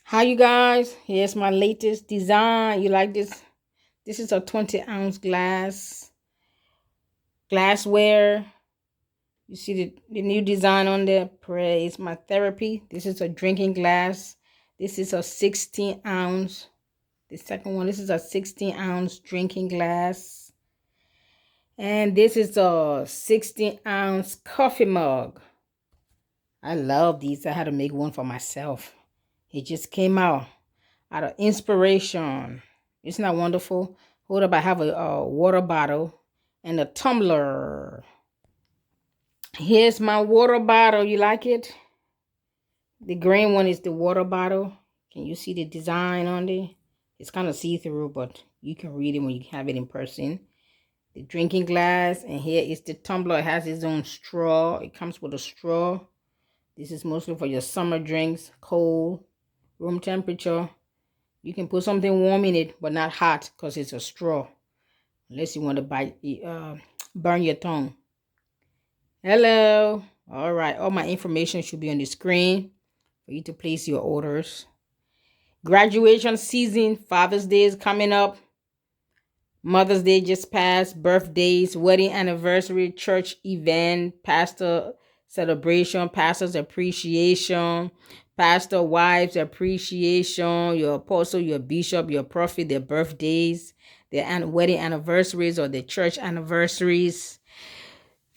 Hi, you guys. Here's my latest design. You like this? This is a 20-ounce glassware. You see the new design on there? Praise my therapy. This is a drinking glass. This is a 16-ounce. The second one, this is a 16-ounce drinking glass. And this is a 16-ounce coffee mug. I love these. I had to make one for myself. It just came out of inspiration. Isn't that wonderful? Hold up, I have a water bottle and a tumbler. Here's my water bottle. You like it? The green one is the water bottle. Can you see the design on there? It's kind of see-through, but you can read it when you have it in person. The drinking glass, and here is the tumbler. It has its own straw. It comes with a straw. This is mostly for your summer drinks, cold, room temperature. You can put something warm in it, but not hot because it's a straw. Unless you want to burn your tongue. Hello. All right. All my information should be on the screen for you to place your orders. Graduation season, Father's Day is coming up. Mother's Day just passed. Birthdays, wedding anniversary, church event, pastor celebration, pastor's appreciation, pastor wives appreciation, your apostle, your bishop, your prophet, their birthdays, their wedding anniversaries or their church anniversaries,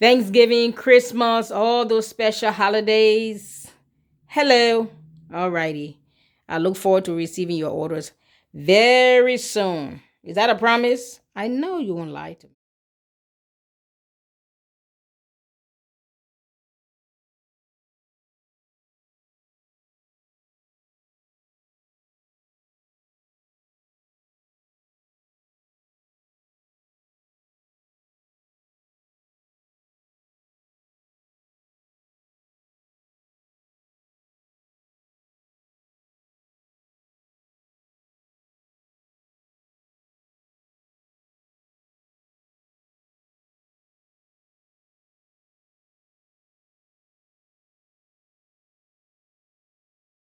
Thanksgiving, Christmas, all those special holidays. Hello. Alrighty. I look forward to receiving your orders very soon. Is that a promise? I know you won't lie to me.